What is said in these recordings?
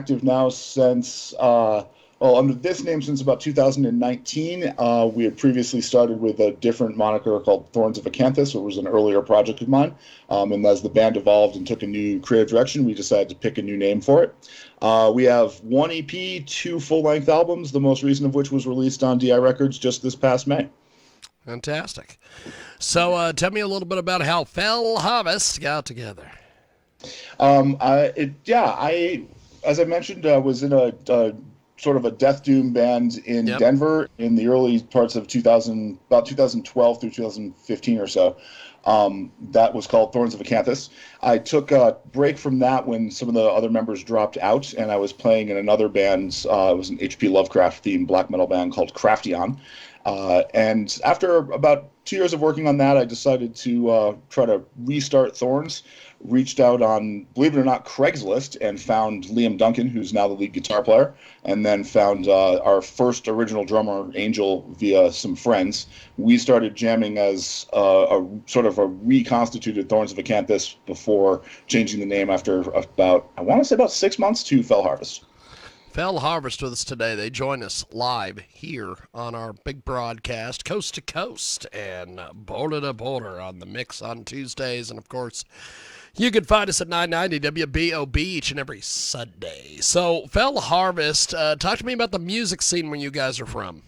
active now since, under this name since about 2019. We had previously started with a different moniker called Thorns of Acanthus, which was an earlier project of mine. And as the band evolved and took a new creative direction, we decided to pick a new name for it. We have one EP, two full-length albums, the most recent of which was released on DI Records just this past May. Fantastic. So tell me a little bit about how Fell Harvest got together. As I mentioned, was in a sort of a death doom band in Denver in the early parts of 2012 through 2015 or so. That was called Thorns of Acanthus. I took a break from that when some of the other members dropped out, and I was playing in another band. It was an H.P. Lovecraft themed black metal band called Craftion. And after about 2 years of working on that, I decided to try to restart Thorns. Reached out on, believe it or not, Craigslist and found Liam Duncan, who's now the lead guitar player, and then found our first original drummer, Angel, via some friends. We started jamming as a sort of a reconstituted Thorns of Acanthus before changing the name after about 6 months to Fell Harvest. Fell Harvest with us today. They join us live here on our big broadcast, coast to coast and border to border on the Mix on Tuesdays. And, of course, you can find us at 990 WBOB each and every Sunday. So, Fell Harvest, talk to me about the music scene where you guys are from.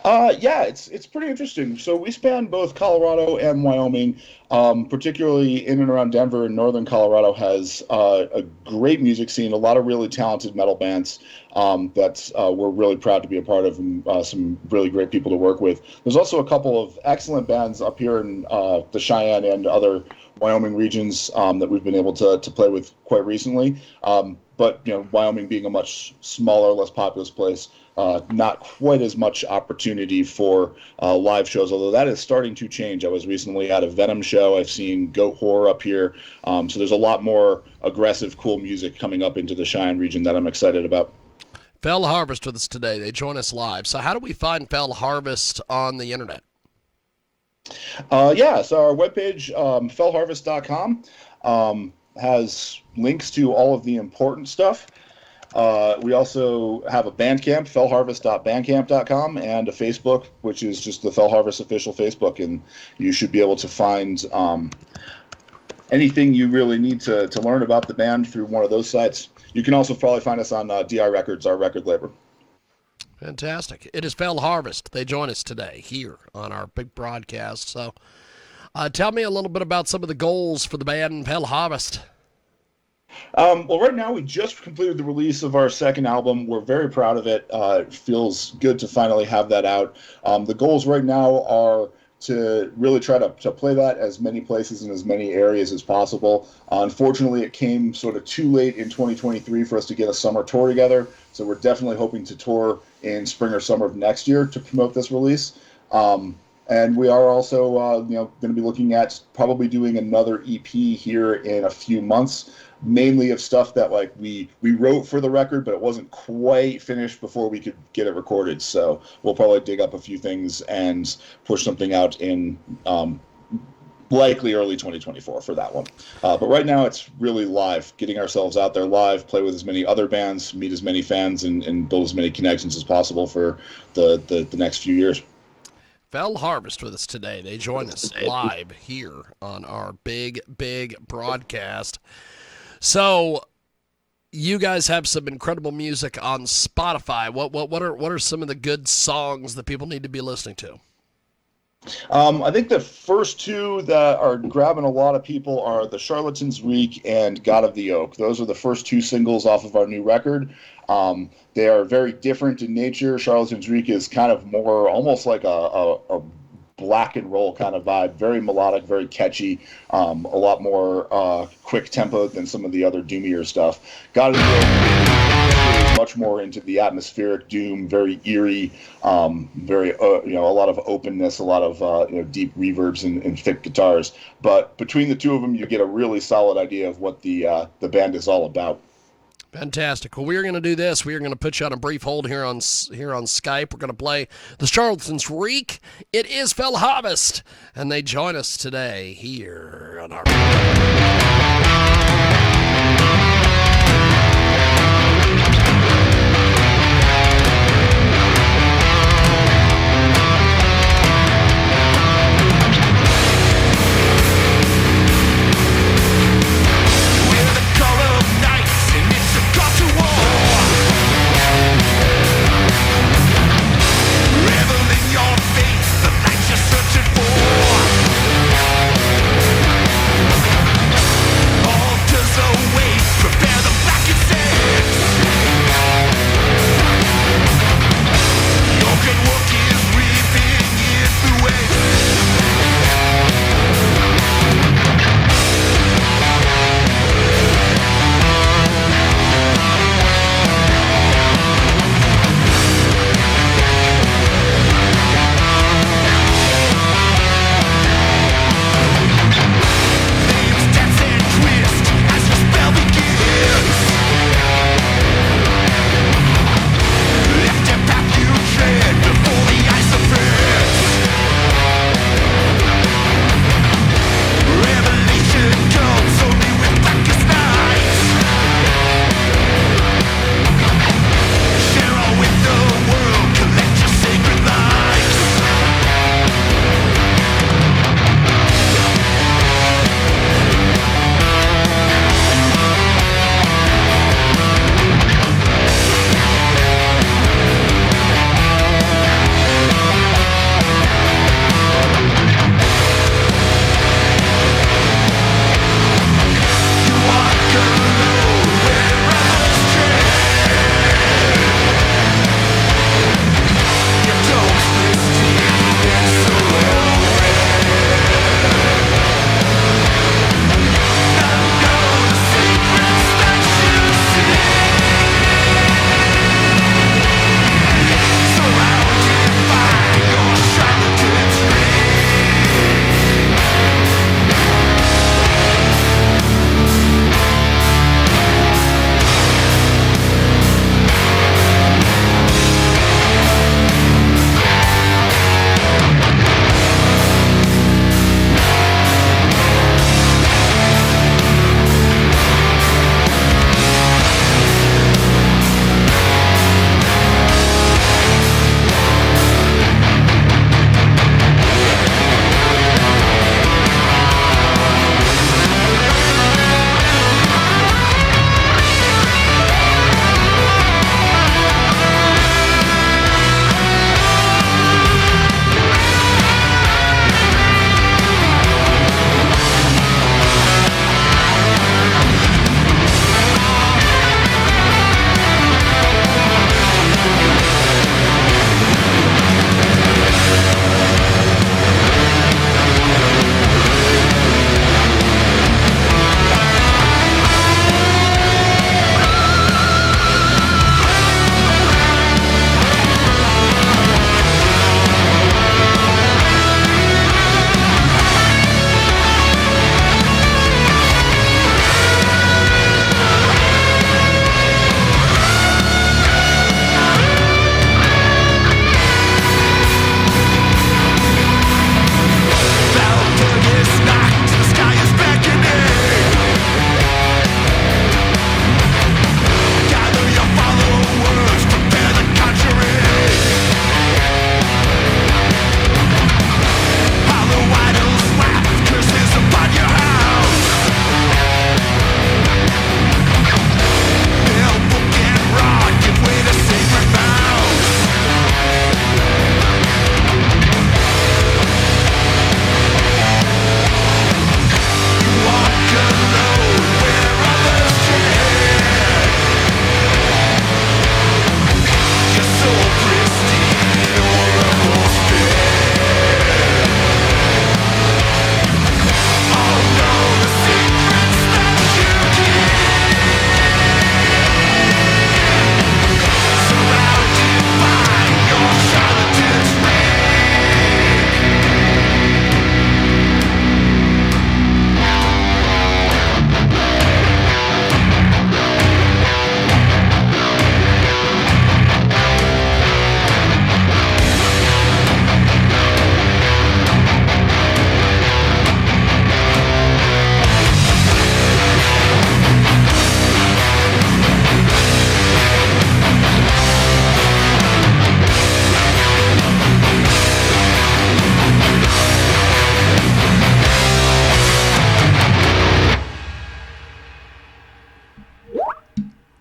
It's pretty interesting. So we span both Colorado and Wyoming, particularly in and around Denver and northern Colorado has a great music scene, a lot of really talented metal bands that we're really proud to be a part of, and some really great people to work with. There's also a couple of excellent bands up here in the Cheyenne and other Wyoming regions that we've been able to play with quite recently. But Wyoming being a much smaller, less populous place, not quite as much opportunity for live shows, although that is starting to change. I was recently at a Venom show. I've seen Goat Horror up here. So there's a lot more aggressive, cool music coming up into the Cheyenne region that I'm excited about. Fell Harvest with us today. They join us live. So how do we find Fell Harvest on the internet? So our webpage, fellharvest.com, has links to all of the important stuff. We also have a Bandcamp, fellharvest.bandcamp.com, and a Facebook, which is just the Fell Harvest official Facebook, and you should be able to find anything you really need to learn about the band through one of those sites. You can also probably find us on DI Records, our record label. Fantastic. It is Fell Harvest. They join us today here on our big broadcast. So tell me a little bit about some of the goals for the band Fell Harvest. Well, right now we just completed the release of our second album. We're very proud of it. It feels good to finally have that out. The goals right now are to really try to play that as many places in as many areas as possible. Unfortunately, it came sort of too late in 2023 for us to get a summer tour together, so we're definitely hoping to tour in spring or summer of next year to promote this release. And we are also going to be looking at probably doing another EP here in a few months, mainly of stuff that we wrote for the record, but it wasn't quite finished before we could get it recorded. So we'll probably dig up a few things and push something out in likely early 2024 for that one. But right now it's really live, getting ourselves out there live, play with as many other bands, meet as many fans, and build as many connections as possible for the next few years. Fell Harvest with us today. They join us live here on our big broadcast. So, you guys have some incredible music on Spotify. What are some of the good songs that people need to be listening to? I think the first two that are grabbing a lot of people are The Charlatans Reek and God of the Oak. Those are the first two singles off of our new record. They are very different in nature. Charlatans Reek is kind of more almost like a black and roll kind of vibe, very melodic, very catchy, a lot more quick tempo than some of the other doomier stuff. God of the Oak is much more into the atmospheric doom, very eerie, very a lot of openness, a lot of deep reverbs and thick guitars. But between the two of them, you get a really solid idea of what the band is all about. Fantastic. Well, we're going to do this. We are going to put you on a brief hold here on Skype. We're going to play The Charlatans Reek. It is Fell Harvest, and they join us today here on our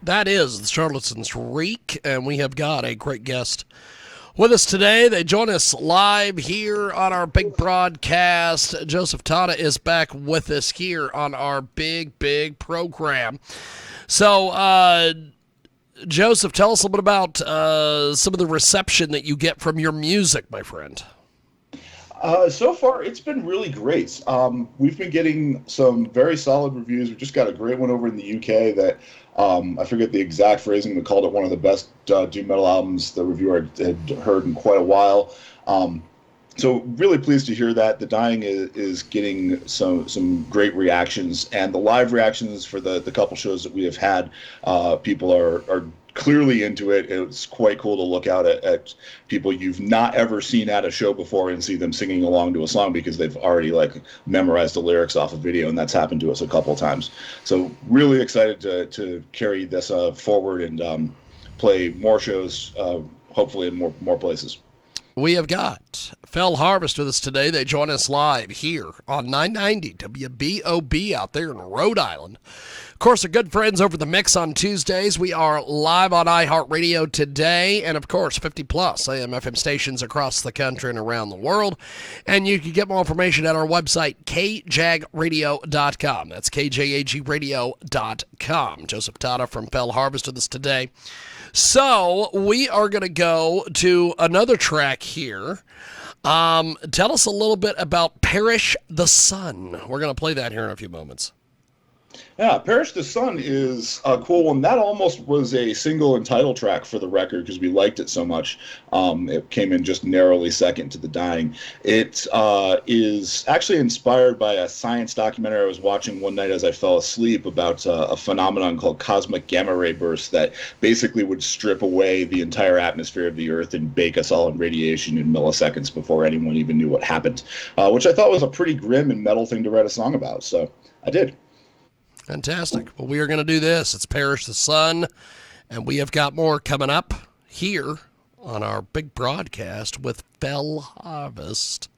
That is the Charleston's Reek, and we have got a great guest with us today. They join us live here on our big broadcast. Joseph Tata is back with us here on our big program. So, Joseph, tell us a little bit about some of the reception that you get from your music, my friend. So far, it's been really great. We've been getting some very solid reviews. We just got a great one over in the UK that I forget the exact phrasing, but called it one of the best doom metal albums the reviewer had heard in quite a while. So really pleased to hear that. The Dying is getting some great reactions, and the live reactions for the couple shows that we have had, people are clearly into it. It's quite cool to look out at people you've not ever seen at a show before and see them singing along to a song because they've already memorized the lyrics off a video, and that's happened to us a couple of times. So really excited to carry this forward and play more shows, hopefully in more places. We have got Fell Harvest with us today. They join us live here on 990 WBOB out there in Rhode Island. Of course, our good friends over the Mix on Tuesdays. We are live on iHeartRadio today, and of course, 50-plus AM/FM stations across the country and around the world. And you can get more information at our website, kjagradio.com. That's kjagradio.com. Joseph Tata from Fell Harvest with us today. So we are going to go to another track here. Tell us a little bit about Perish the Sun. We're going to play that here in a few moments. Yeah, Perish the Sun is a cool one. That almost was a single and title track for the record because we liked it so much. It came in just narrowly second to The Dying. It is actually inspired by a science documentary I was watching one night as I fell asleep about a phenomenon called cosmic gamma ray bursts that basically would strip away the entire atmosphere of the Earth and bake us all in radiation in milliseconds before anyone even knew what happened, which I thought was a pretty grim and metal thing to write a song about. So I did. Fantastic. Well, we are going to do this. It's Perish the Sun, and we have got more coming up here on our big broadcast with Fell Harvest.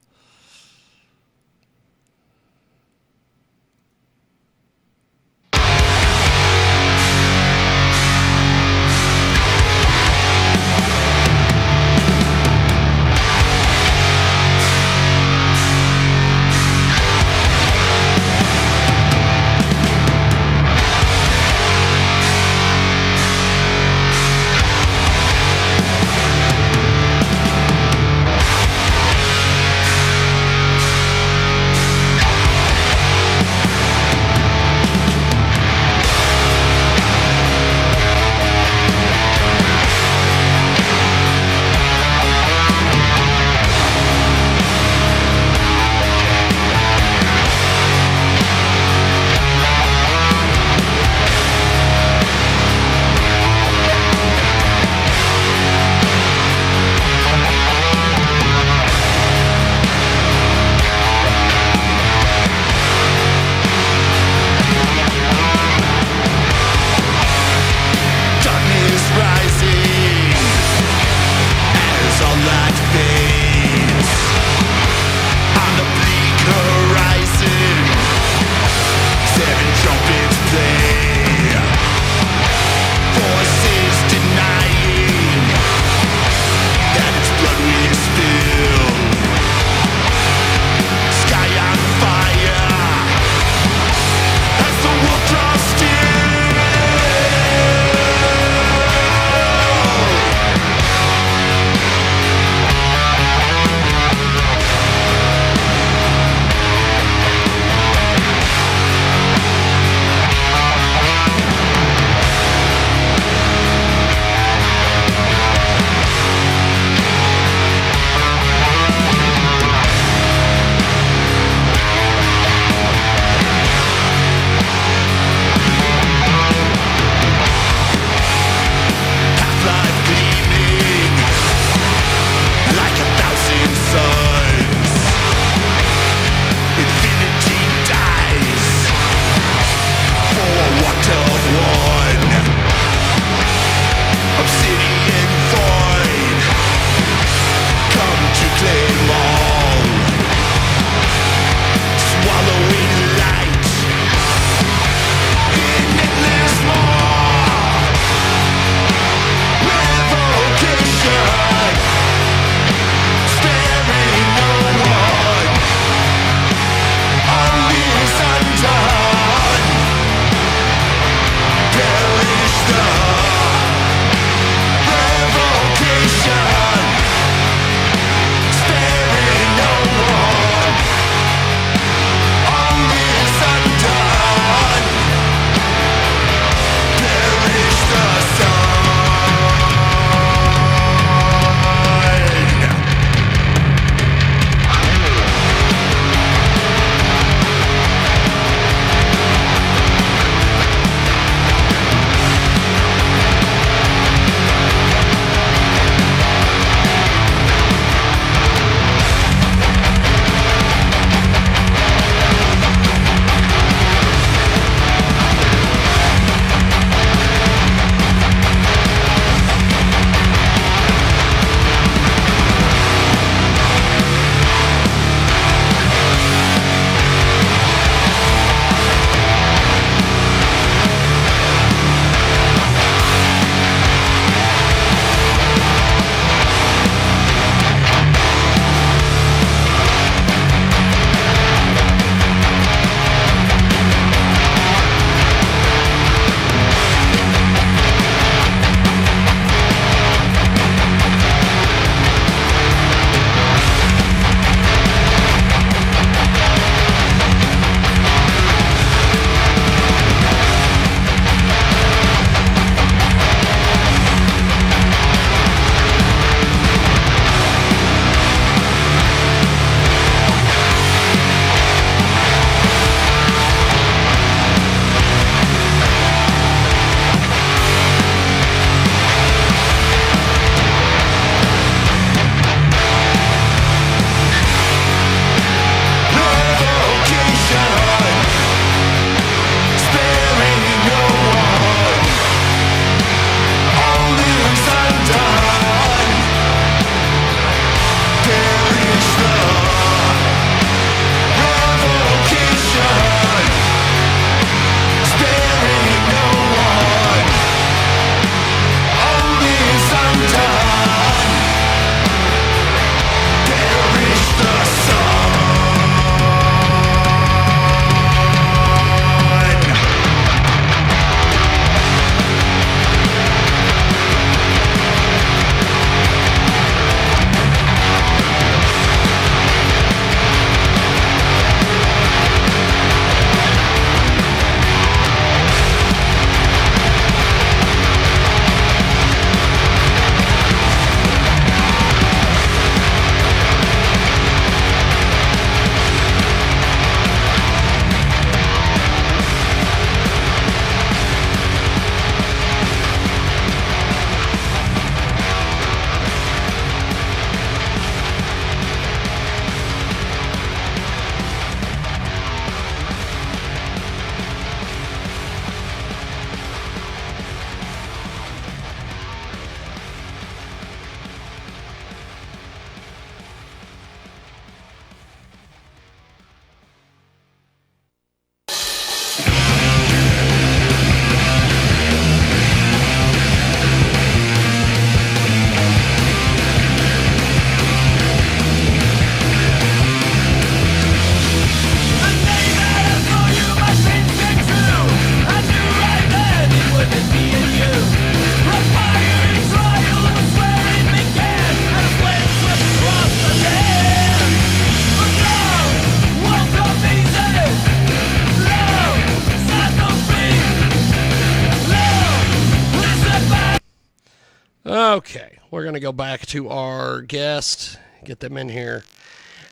Okay, we're going to go back to our guest, get them in here.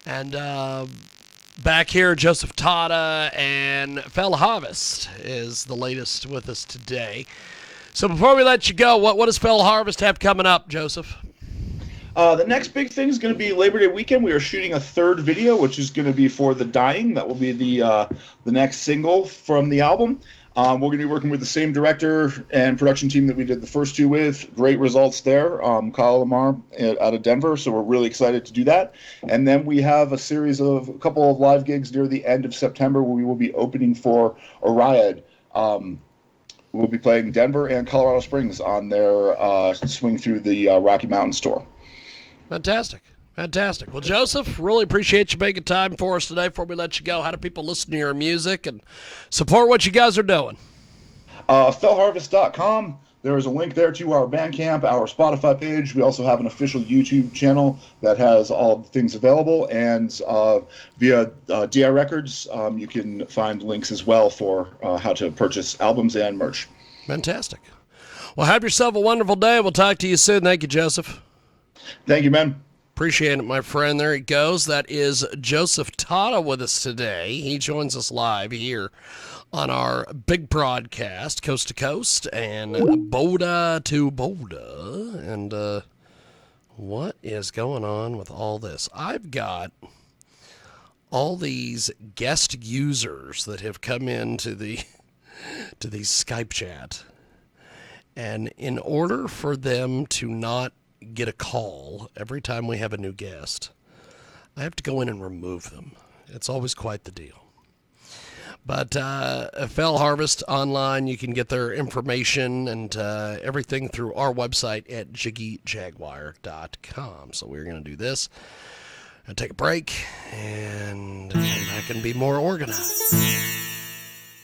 And back here, Joseph Tata and Fell Harvest is the latest with us today. So before we let you go, what does Fell Harvest have coming up, Joseph? The next big thing is going to be Labor Day weekend. We are shooting a third video, which is going to be for The Dying. That will be the next single from the album. We're going to be working with the same director and production team that we did the first two with. Great results there. Kyle Lamar out of Denver, so we're really excited to do that. And then we have a couple of live gigs near the end of September where we will be opening for Oriad. We'll be playing Denver and Colorado Springs on their Swing Through the Rocky Mountains tour. Fantastic. Fantastic. Well, Joseph, really appreciate you making time for us today. Before we let you go, how do people listen to your music and support what you guys are doing? Fellharvest.com. There is a link there to our Bandcamp, our Spotify page. We also have an official YouTube channel that has all the things available. And via DI Records, you can find links as well for how to purchase albums and merch. Fantastic. Well, have yourself a wonderful day. We'll talk to you soon. Thank you, Joseph. Thank you, man. Appreciate it, my friend. There he goes. That is Joseph Tata with us today. He joins us live here on our big broadcast, Coast to Coast and Boda to Boda. And what is going on with all this? I've got all these guest users that have come into the Skype chat. And in order for them to not get a call every time we have a new guest, I have to go in and remove them. It's always quite the deal. But Fell Harvest online, you can get their information and everything through our website at jiggyjaguar.com. So we're going to do this and take a break and come back and be more organized.